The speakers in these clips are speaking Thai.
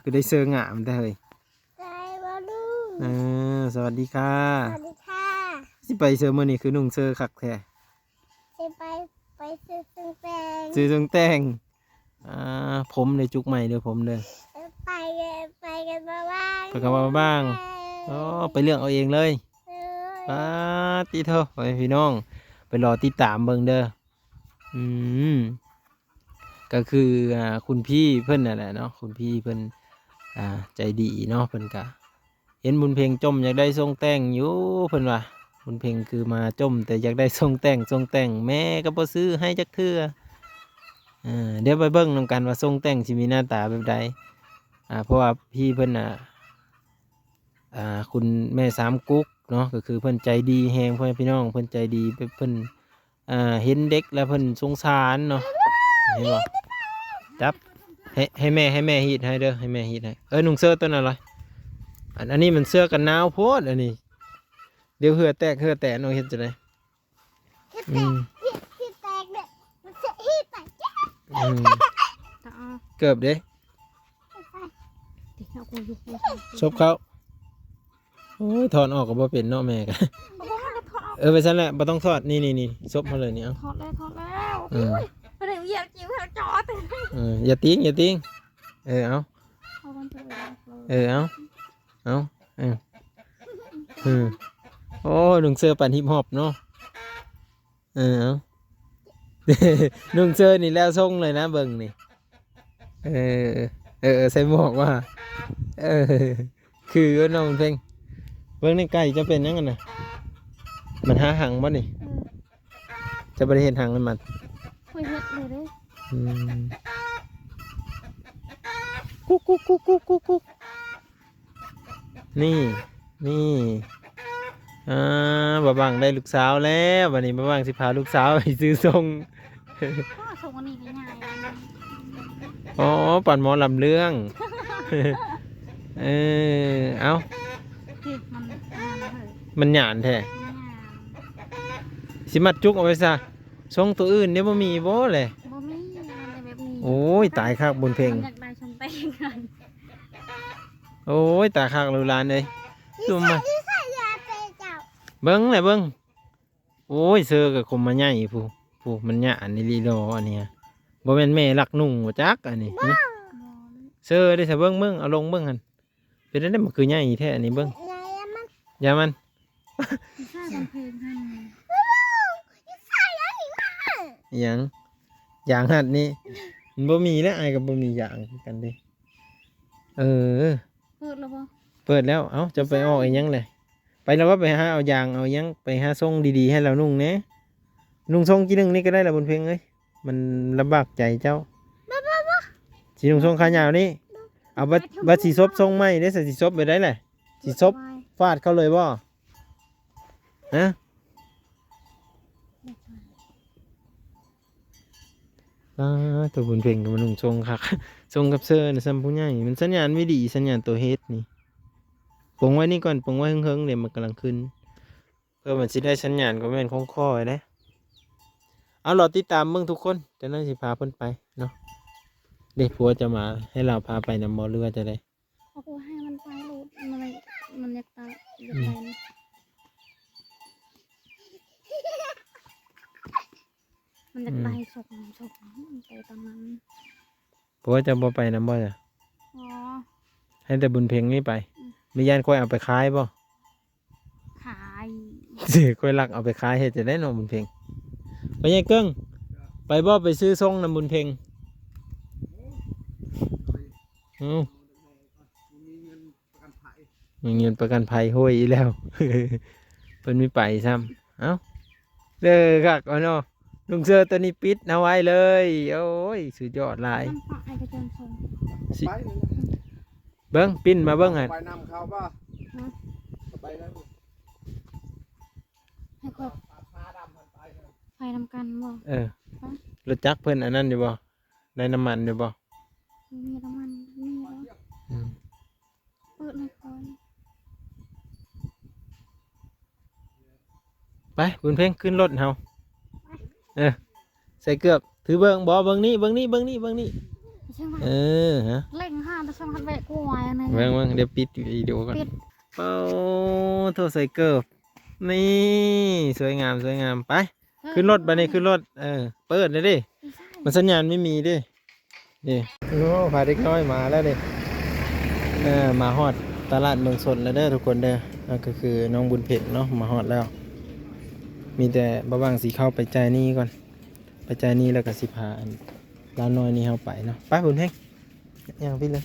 คือได้เสื้องามได้เลยใจบอลูสวัสดีค่ะสวัสดีค่ะสิไปเสื้อมื่อนี้คือนุ่งเสื้อคักแท้จะไปซื้อเครื่องแต่งซื้อเครื่องแต่งผมเลยจุกใหม่เด้อผมเด้อไปกันมาบ้างไปกับมาบ้างอ๋อไปเลือกเอาเองเลยเออป้าตีเถอะไปพี่น้องไปรอติดตามเบิ่งเด้ออืมก็คือคุณพี่เพิ่นนั่นแหละเนาะคุณพี่เพิ่นใจดีเนาะเพิ่นกะเห็นบุญเพ็งจมอยากได้ทรงแต่งอยู่เพิ่นว่าบุญเพ็งคือมาจมแต่อยากได้ทรงแต่งแม่ก็บ่ซื้อให้จักเทื่อเดี๋ยวไปเบิ่งนำกันว่าทรงแต่งสิมีหน้าตาแบบใดเพราะว่าพี่เพิ่นคุณแม่สามกุ๊กเนาะก็คือเพิ่นใจดีแฮงพ่อพี่น้องเพิ่นใจดีเพิ่นเห็นเด็กแล้วเพิ่นสงสารเนาะเห็นบ่จับให้แม่ฮีดให้เด้อให้แม่ฮีดให้นุ่งเสื้อตัวนั้นเลยอันนี้มันเสื้อกันหนาวโพดอันนี้เดี๋ยวเหือแตกเนาะเฮ็ดจังได๋ที่แตกเนี่ยมันจะที่แตกเกือบเด้ซบเขาโอ้ยถอนออกก็บ่เป็นเนาะแม่กันไปซั่นแหละบ่ต้องทอดนี่ซบมาเลยนี่เอาถอดแล้วไปถึงเหยียบจิ้มจอดอย่าติ้งเอาเอาโอ้นุ่งเสื้อปั่นฮิปฮอปเนาะเอานุ่งเสื้อนี่แล้วทรงเลยนะเบิ่งนี่ใส่หมวกว่าคือน้องเพลงเบิ่งในไก่จะเป็นยังไงน่ะมันหาหังบ่นี่จะบ่ได้เห็นหังมันคุยเฮ็ดเลยเด้กุ๊กนี่บ่บังได้ลูกสาวแล้ววันนี้บ่บังสิพาลูกสาวไปซื้อทรงส่งอันนี้ง่ายอ๋อปั่นหมอลำเรื่องเอามันหยานแท้สิมัดจุกเอาไว้ซะทรงตัวอื่นเนี่ยบ่มีบ่เลยบ่มีอะไรแบบนี้โอ้ยตายคักบนเพลงอยากได้ชมแต่งกันโอ้ยตายคักลูกหลานเลยดูมาเบิ้งโอ้ยเสือกับคมมาใหญ่ผู้มันหยาอันนี้ลีโดอันเนี้ยบ่แม่นแม่รักนุ่งบ่จักอันนี้เสือได้ซะเบิ้งเอาลงเบิ้งกันเป็นได้มันคือใหญ่แท้อันนี้เบิ้งอย่ามันอย่างหัดนี่มันบ่มีแล้วไอ้กับบ่มีอย่างกันดิเปิดแล้วบ่เปิดแล้วเอ้าจะไปออกอีหยังเลยไปแล้วว่าไปหาเอายางเอายังไปหาทรงดีๆให้เรานุ่งเนี้ยนุ่งทรงกี่นึงนี่ก็ได้ละบนเพลงเลยมันลำบากใจเจ้าสีนุ่งทรงขายาวนี่เอาบัดสีซบทรงไหมได้ใส่สีซบไปได้เลยสีซบฟาดเขาเลยบ่ฮะตัวบนเพลงกับมันนุ่งทรงค่ะทรงกับเสื้อนะซัมพูใหญ่มันสัญญาณไม่ดีสัญญาณตัวเฮดนี่ปงไว้นี่ก่อนปงไว้เฮิงๆเดี๋ยวมันกำลังขึ้นเพื่อมันจะได้สัญญาณก็แม่นคงคอยนะเอาหลอดติดตามมึงทุกคนจะนั่งสิพาเพิ่นไปเนาะเด็กผัวจะมาให้เราพาไปนำมอเรือจะได้เอาผัวให้มันไปลูกมันอยากไปมันอยากไปศพไปตอนนั้นผัวจะบ่ไปนำบ่จ้ะให้แต่บุญเพ็งนี่ไปมีย่านค่อยเอาไปขายบ่ขายสิค่อยลักเอาไปขายเฮ็ดจะได้เนาะบุญเพ็งไปยายเกิ้งไปบ่ไปซื้อทรงนำบุญเพ็งมีเงินประกันภัยห้วยอีแล้วเพิ่นไม่ไปซ้ำเอ้าเด้อคักเอาเนาะลุงเสื้อตัวนี้ปิดเอาไว้เลยโอ้ยสุดยอดหลายเบิ้งปิ้นมาเบิ้งหันไปนำเขาป่ะไปแล้วให้ครบไปนำกันบ่รถจักรเพิ่นอันนั้นอยู่บ่ได้น้ำมันอยู่บ่มีน้ำมันมีแล้วเปิดให้ก่อนไปบุญเพ่งขึ้นรถเฮาใส่เกือกถือเบิ้งบ่เบิ้งนี่ฮะเล่งห้า ช่างคันแบกกล้วยอันนึง เบิ่งเดี๋ยวปิดวิดีโอก่อน ปิด เป้าโทรใส่เกิบนี่สวยงามไปขึ้นรถไปนี่ขึ้นรถเปิดเลยดิมันสัญญาณไม่มีดินี่โอ้พาเด็กน้อยมาแล้วดิมาฮอดตลาดเมืองสนแล้วเด้อทุกคนเด้อนั่นก็คือน้องบุญเพ็ญเนาะมาฮอดแล้ว มีแต่บ่ว่างสีเข้าไปจ่ายหนี้ก่อนไปจ่ายหนี้แล้วก็สิพาร้านน้อยนี่เข้าไปเนาะไปบุญเพ็ญย่างพี่เลย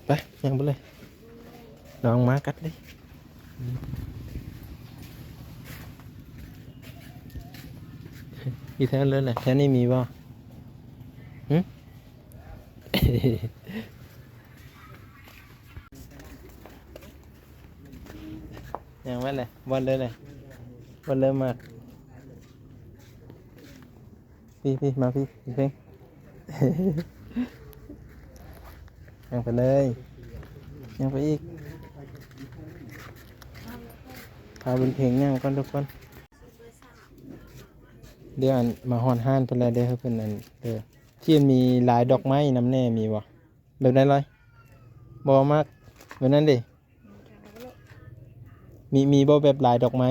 ไปย่างไปเลยลองมากัดดิมีแท้เลยแหละแท้นี่มีบ่หึ อย่างว่าเลยวันเลยวันเลยมากพี่มาพี่เพ่ง ยังไปเลยยังไปอีกพาเป็นเพลงยังก่อนทุกคนเดี๋ยวมาฮอนห้านเพิ่นแล้วเด้อเพิ่นอันเด้อที่มีลายดอกไม้น้ำแน่มีบ่แบบนั้นเลยบ่มากแบบนั้นดิมีบ่แบบลายดอกไม้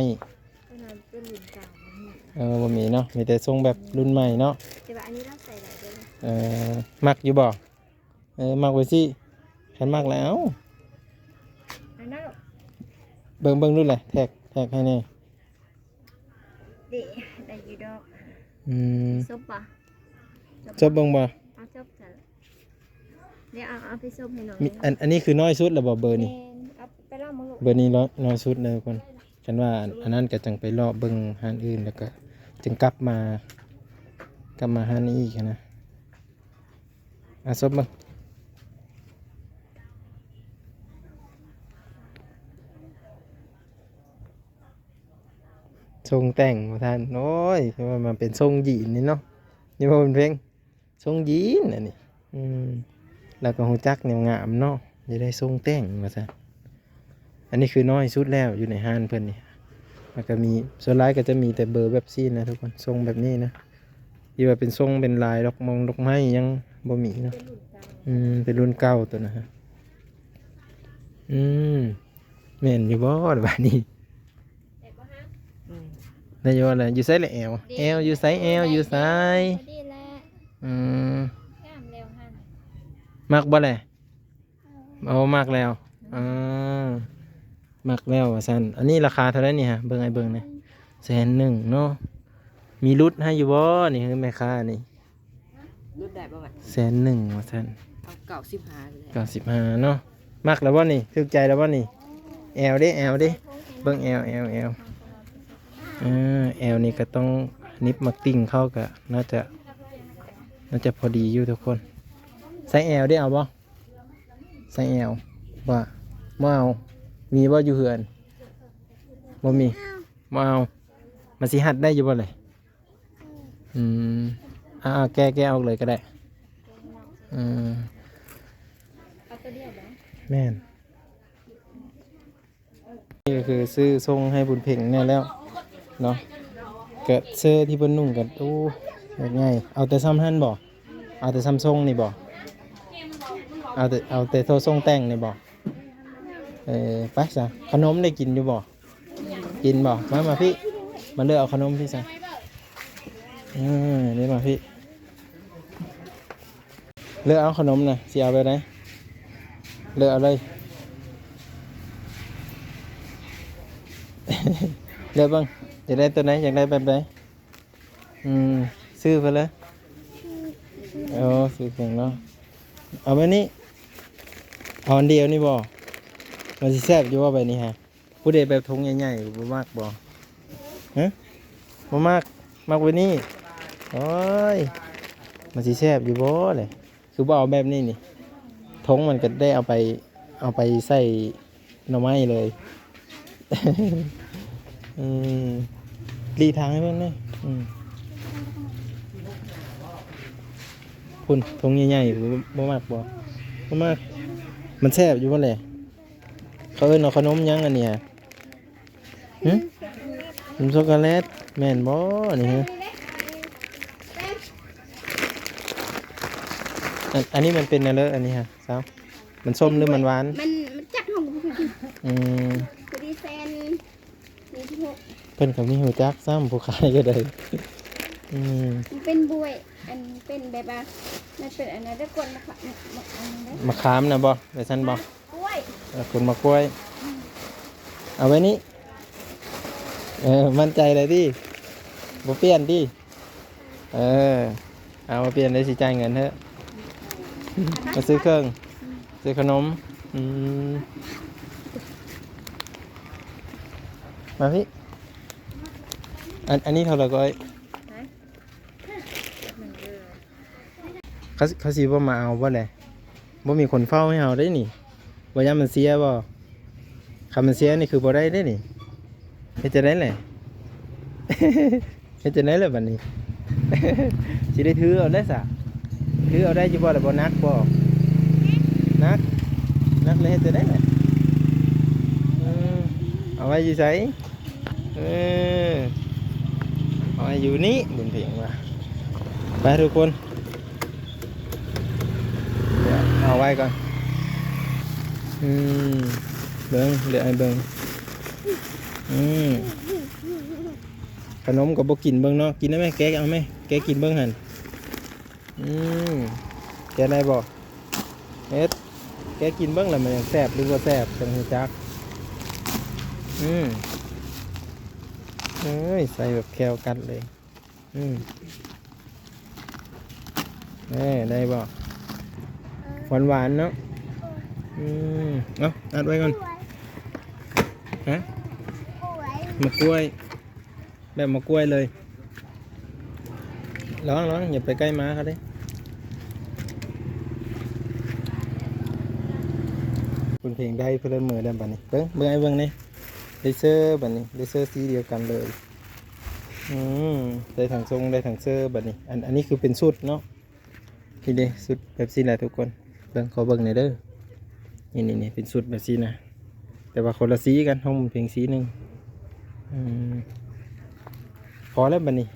บ่มีเนาะมีแต่ทรงแบบรุ่นใหม่เนาะแต่ว่าอันนี้เราใส่หลายเดือน มักอยู่บ่มักไว้สิฉันมักแล้วอันนั้น เบิ่งดูแหละแท็กให้แน่ เด็ได้อยู่ดอกซุปป่ะ จบเบิ่งบ่ เอาซุปเถอะเดี๋ยวเอาไปซุปให้หน่อย อันนี้คือน้อยสุดแล้วบ่เบอร์นี่ เอาไปเล่ามาลูก เบอร์นี้น้อยสุดเลยคนฉันว่าอันนั้นก็จังไปรอบเบิ่งหานอื่นแล้วก็จึงกลับมาหานี้อีกนะซบเบิ่งทรงแต่งบ่ท่านโอ้ยว่ามันเป็นทรงยีนนี่เนาะนี่บ่เป็นเพลงทรงยีนอันนี้แล้วก็ฮู้จักแนวงามเนาะจะได้ทรงแต่งว่าซั่นอันนี้คือน้อยสุดแล้วอยู่ในห้านเพิ่นนี่แล้วก็มีส่วนหลายก็จะมีแต่เบอร์แบบซี่นะทุกคนทรงแบบนี้นะที่ว่าเป็นทรงเป็นลายดอกไม้ยังบ่มีเนาะเป็นรุ่นเก่าตัวนะฮะแม่นอยู่บ่บัดนี้ได้อยู่อะไรอยู่ไสละแอวอยู่ไสแอวอยู่ไสมักบ่แหละเอามักแล้วมักแล้วว่าซั่นอันนี้ราคาเท่าไหร่นี่ฮะเบิ่งนี่100,000เนาะมีรุดให้อยู่บ่นี่คือแม่ค้านี่รุดได้บ่บัด100,000ว่าซั่นเอา95เลย95เนาะมักแล้วบ่นี่ถูกใจแล้วบ่นี่แอวดิเบิ่งแอวแอลนี่ก็ต้องนิบมักติ้งเข้ากับน่าจะพอดีอยู่ทุกคนใส่แอลได้เอาบ่ใส่แอลว่าบ่เอามีบ่อยู่เฮือนบ่มีบ่เอามาสิหัดได้อยู่บ่เลยแก้ออกเลยก็ได้แม่นนี่ก็คือซื้อทรงให้บุญเพ่งแน่แล้วเนาะเกิดเสื้อที่เพิ่นนุ่งกันโอ้ง่ายเอาแต่ซ้ำหั่นบ่เอาแต่ซ้ำทรงนี่บ่เอาแต่โทรทรงแต่งนี่บ่ไปซะขนมได้กินอยู่บ่กินบ่มาพี่มาเลือกเอาขนมพี่ซะนี่มาพี่เลือกเอาขนมน่ะสิเอาไปไหนเลือกเอาเลยเลือกบ้างอยากได้ตัวไหนอยากได้แบบไหนซื้อไปเลยซื้อเก่งเนาะเอาไปนี่เอาอันเดียวนี่บ่มันสิแซ่บอยู่ว่าแบบนี้ฮะผู้ใดแบบทงใหญ่ๆบ่มากบ่ฮะบ่มากไว้นี่โอ้ยมันสิแซ่บอยู่บ่เลยคือบ่เอาแบบนี้นี่ทงมันก็ได้เอาไปใส่หน่อไม้เลยรีทางให้เพื่อนเลยคุณทงใหญ่ๆบ่มากมันแซ่บอยู่ว่าแหละเขาเอิ้นเอาขนมยังอันนี้ฮะขนมช็อกโกแลตแม่นบ่นี่ฮะ อันนี้มันเป็นอะไรอันนี้ฮะสาวมันส้มหรือมันหวาน มันจัดห้องกูคือ อืม คือดีเซน46เพิ่นก็มีหูจักซ้ำผู้ขายก็ได้อืม มันเป็นบวยอันเป็นแบบว่ามันเป็นอันนั้นได้กวนมาอันนั้น มะขามนะบ่ไปซั่นบ่ กล้วย คนมะกล้วย เอาไว้นี่มั่นใจเลยดิบ่เปลี่ยนดิเอามาเปลี่ยนได้สิจ่ายเงินเถอะมาซื้อเครื่องซื้อขนมมาพี่อันนี้เท่าไหร่ก้อยเขาสิบ่มาเอาบ่แหละบ่มีคนเฝ้าให้เอาได้นี่บ่ยามมันเสียบ่คำมันเสียนี่คือบ่ได้ได้นี่เฮ็ดจะได้แหละ เฮ็ดจะได้เลยบัดนี้ สิได้ถือเอาได้ซะถือเอาได้อยู่บ่ล่ะบ่นักบ่นักเลยเฮ็ดจะได้แหละเอาไว้อยู่ไสเอาไว้อยู่นี่บุญเพียงว่าไปทุกคนเดี๋ยวเอาไว้ก่อนเบิ่งเดี๋ยวให้เบิ่งขนมก็บ่กินเบิ่งเนาะกินได้ไหมแกเอาไหมแกกินเบิ่งหั่นแกได้บ่เฮ็ดแกกินเบิ่งแล้วมันยังแซ่บหรือบ่แซ่บจังฮู้จักเอ้ยใส่แบบแควกัดเลยได้บ่หวานๆเนาะเอาอัดไว้ก่อนฮะมะกล้วยแบบมะกล้วยเลยร้องอย่าไปใกล้ม้าเขาดิคุณเพลงได้เพื่อนมือได้บัดนี้เบิ่งไอ้เบิ่งนี่เลเซอร์บัดนี้เลเซอร์สีเดียวกันเลยได้ถังทรงได้ถังเซอร์บัดนี้อันนี้คือเป็นสุดเนาะนี่เด้สุดแบบสีแหละทุกคนเบิ่งขอเบิ่งหน่อยเด้อนี่เป็นสุดแบบสีนะแต่ว่าคนละสีกันห้องเพลงสีหนึ่งพอแล้วบัดนี้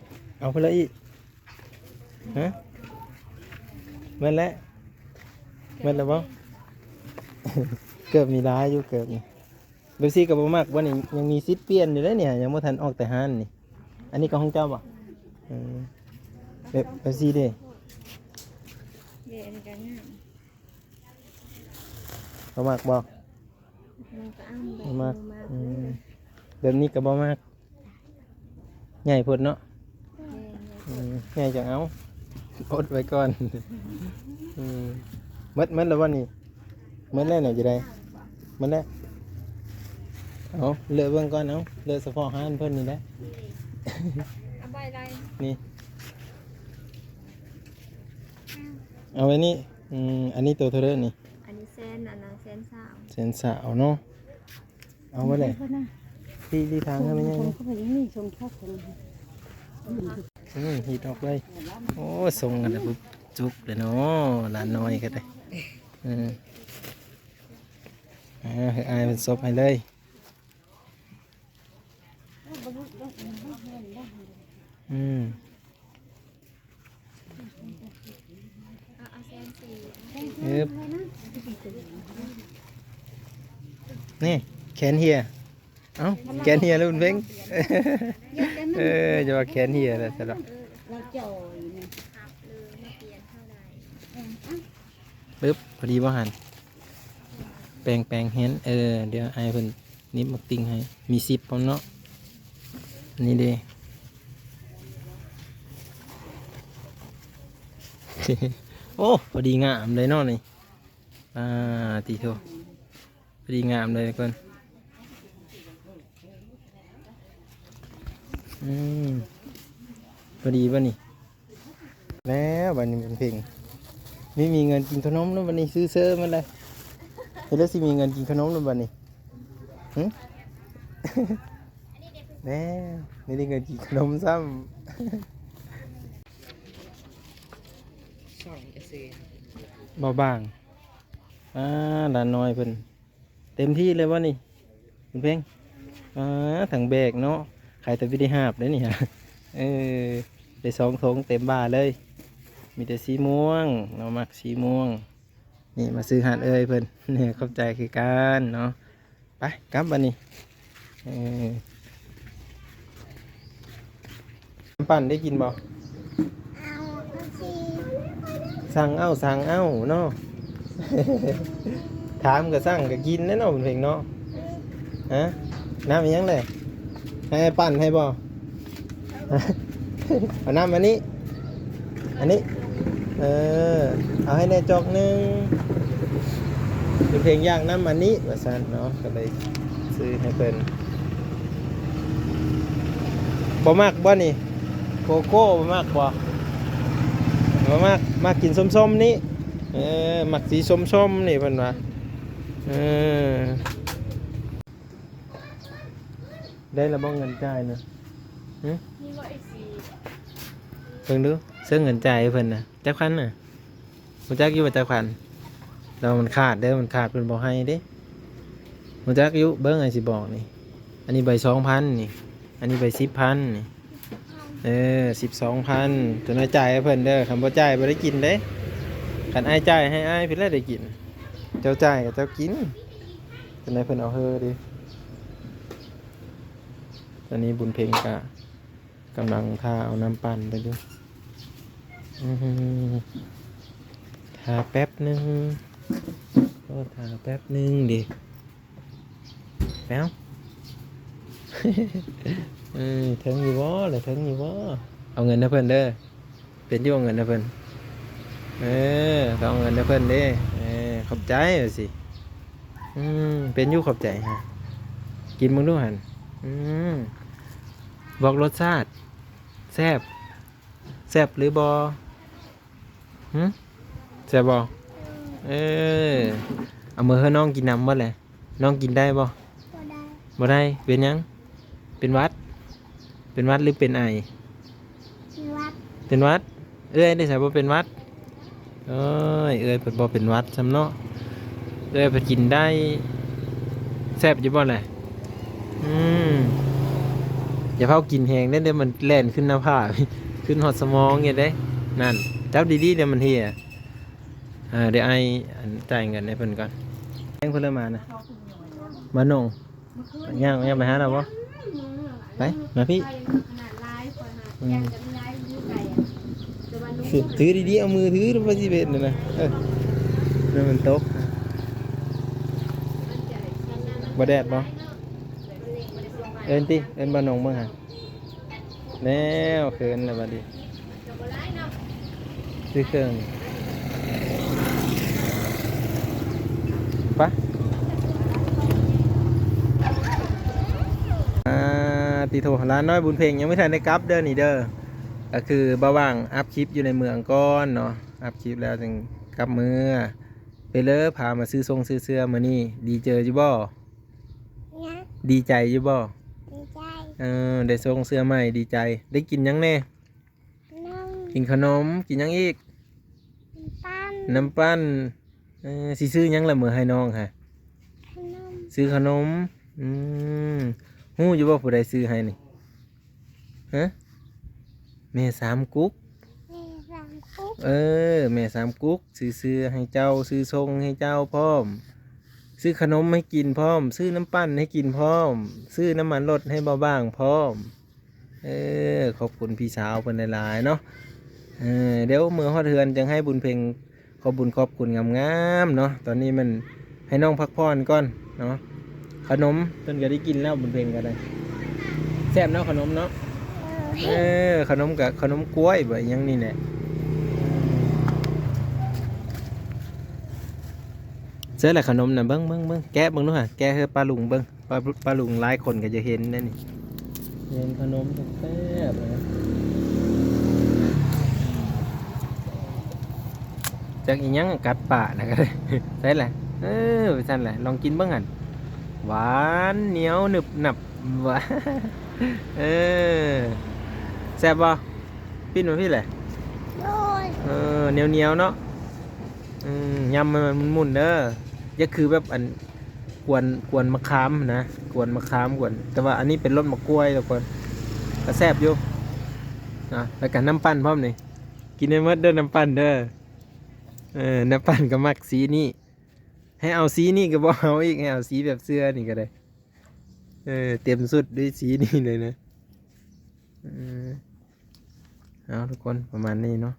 เอาไปเลยอีกฮะเมื่อแล้วบ่ เกือบมีร้ายอยู่เกือบนี่เบซี่กับบ่มากวันนี้ยังมีซิดเปลี่ยนอยู่เลยเนี่ยยังไม่ทันออกแต่ห้านนี่อันนี้ก็ห้องเจ้าบ่เบซี่เด้ เดี๋ยวอันนี้ก็ง่าย บ่มากบ่ มันก็เอาแบบ บ่มาก มา แบบนี้ก็บ่มากใหญ่พุ่นเนาะใหญ่จังเอาอดไว้ก่อนมัดแล้ววันนี้มัดแล้วเนี่ยจะได้มัดแล้วเอาเลือกเบิ่งก่อนเอาเลือกเฉพาะห้านเพิ่นนี่แหละ เอาใบอะไร นี่เอาไว้นี่อันนี้ตัวเท่าไรนี่ อันนี้เส้นอันนั้นเส้นสาว เส้นสาวเนาะเอาไว้เลยที่ทางให้มันยัง เขาเป็นนี่ชมชอบคน หีดออกเลยโอ้ทรงกันเลยปุ๊บจุกเลยเนาะหลานน้อยก็ได้อายเป็นศพให้เลยนี่แขนเฮียเอ้าแขนเฮียแล้วมันเบ้งจะว่าแขนเฮียแล้วสำหรับปึ๊บพอดีว่าหันแปลงเห็นเดี๋ยวไอ้เพิ่นนิบมักติ้งให้มีซิปพร้อมเนาะนี่เด้ โอ้พอดีงามเลยเนาะนี่ตีโทพอดีงามเลยทุกคนพอดีป่ะนี่แล้ววันนี้เป็นเพลงไม่มีเงินกินขนมแล้ววันนี้ซื้อเสื้อมาเลยเห็นแล้วสิมีเงินกินขนมแล้ววันนี้แล้วไม่ได้เงินกินขนมซ้ำเบาบางหลานน้อยเพิ่นเต็มที่เลยวะนี่เป็นเพลงถังแบกเนาะขายแต่วิธีหาบได้นี่ฮะได้2 ถุงเต็มบ่าเลย มีแต่สีม่วงเรามักสีม่วงนี่มาซื้อหาดเอ้ยเพิ่น เนี่ยเข้าใจคือกันเนาะไปกลับบัดนี้เออน้ำปั่นได้กินบ่ เอาก็สิ สั่งเอาเนาะ ถามก็สั่งก็กินแน่เนาะเป็นเพลงเนาะฮะน้ำอีหยังเลยให้ปั่นให้บ่ เอาน้ำอันนี้เอาให้ในจอกหนึงเป็นเพลงย่างน้ำอันนี้ว่าซั่นเนาะก็เลยซื้อให้เพิ่นบ่มักบ่นี่โกโก้บ่มักบ่มากกินส้มๆนี่มักสีส้มๆนี่เพิ่นว่าได้แล้วบ่เงินจ่ายนะ นี่ว่าไอ้สี เพิ่งดูเสื้อเงินจ่ายให้เพิ่นน่ะจักพันน่ะรู้จักอยู่ว่าจักพันเรามันขาดเด้อมันขาดเพิ่นบ่ให้เด้รู้จักอยู่เบิ่งไอ้สิบอกนี่อันนี้ใบ 2,000 นี่อันนี้ใบ 10,000 นี่12,000ตัวน้อยจ่ายให้เพิ่นเด้อคันบ่จ่ายบ่ได้กินเด้คันอ้ายจ่ายให้อ้ายเพิ่นแล้วได้กินเจ้าจ่ายก็เจ้ากินจังได๋เพิ่นเอาเฮอดิตอนนี้บุญเพ็งก็กำลังทาเอาน้ำปั่นไปอยู่ทาแป๊บหนึงก็ทาแป๊บหนึงดิแป๊ว ถึงอยู่บ่เลยถึงอยู่บ่เอาเงินให้เพิ่นเด้อเป็นอยู่เอาเงินให้เพิ่นต้องเอาเงินให้เพิ่นเด้ขอบใจว่าสิเป็นอยู่ขอบใจฮะกินมึงดูหั่นบอกรสชาติแซ่บหรือบ่แซ่บบ่เอามือให้น้องกินน้ำบ่แหละน้องกินได้บ่ บ่ได้ บ่ได้เป็นหยังเป็นหวัดหรือเป็นไอ มีวัด เป็นหวัดได้ใส่บ่เป็นหวัดเอ้ยเพิ่นบ่เป็นหวัดซ้ำเนาะเพิ่นกินได้แซ่บอยู่บ่แหละอย่าเผากินแหงเด้อมันแล่นขึ้นหน้าผาก ขึ้นหอดสมองเงี้ยเด้นั่นจับดีๆเดี๋ยวมันเหี่ยเดี๋ยวไอ้จ่ายเงินให้เพิ่นก่อนแจ้งเพิ่นเลยมานะมาหนงย่างไปหาเราบ่ไปมาพี่ ขนาดลายคอยหาแยกจะไม่ย้ายยืดไก่อ่ะจะมานุ่ม ถือดีๆเอามือถือลงไปสิเบ็ดนั่นนะนั่นมันตกบ่แดดบ่เอิ้นติเอิ้นบ่หนงเบิ่งหาแล้วเขินแล้วบัดนี้ซื้อเครื่องไปตีโทรร้านน้อยบุญเพลงยังไม่ทันได้กลับเด้อนี่เด้อก็คือบ่ว่างอัพคลิปอยู่ในเมืองก่อนเนาะอัพคลิปแล้วจึงกลับมือไปเลยพามาซื้อซื้อเสื้อมื้อนี้ดีเจออยู่บ่ เนี่ย ดีใจอยู่บ่ ดีใจ ได้ส่งเสื้อใหม่ดีใจได้กินหยังแน่ น้อง กินขนมกินหยังอีก ปั้น น้ำปั้นสิซื้อหยังละมื้อให้น้องฮะ ขนม ซื้อขนมฮู้อยู่บ่ผู้ใดซื้อให้นี่ฮะแม่สามกุ๊ก แม่สั่งคุก แม่สามกุ๊กซื้อเสื้อให้เจ้าซื้อทรงให้เจ้าพร้อมซื้อขนมให้กินพร้อมซื้อน้ำปั้นให้กินพร้อมซื้อน้ำมันรถให้เบาบ้างพร้อมขอบคุณพี่สาวเพิ่นหลายๆเนาะเดี๋ยวมื้อฮอดเฮือนจังให้บุญเพ็งขอบคุณงามๆเนาะตอนนี้มันให้น้องพักผ่อนก่อนเนาะขนมเพิ่นก็ได้กินแล้วบุญเพ็งก็ได้แซ่บเนาะขนมเนาะขนมกับขนมกล้วยแบบยังนี่แหละเสื้อแหละขนมน่ะเบิ้งแกะเบิ้งดูฮะแกะให้ปลาลุงเบิ้งปลาลุงหลายคนก็จะเห็นนั่นนี่เห็นขนมแซ่บเลยจากอีหยังกัดปากนะก็ได้ ใช่แหละไปสั่นแหละลองกินเบิ้งหันหวานเหนียวหนึบหนับหวานแซ่บบ่ปิ้นมาพี่แหละ โดย เหนียวเนาะยำมันมุนเด้อจะคือแบบอันกวนมะขามนะกวนมะขามกวนแต่ว่าอันนี้เป็นรสมะกล้วยทุกคนก็แซ่บอยู่นะแล้วกันน้ำปั้นพร้อมนี่ก กินให้หมดเด้อน้ำปั่นเด้อน้ำปั่นก็มักสีนี้ให้เอาสีนี้ก็บ่เอาอีกให้เอาสีแบบเสื้อนี่ก็ได้เต็มสุดด้วยสีนี้เลยนะเอาทุกคนประมาณนี้เนาะ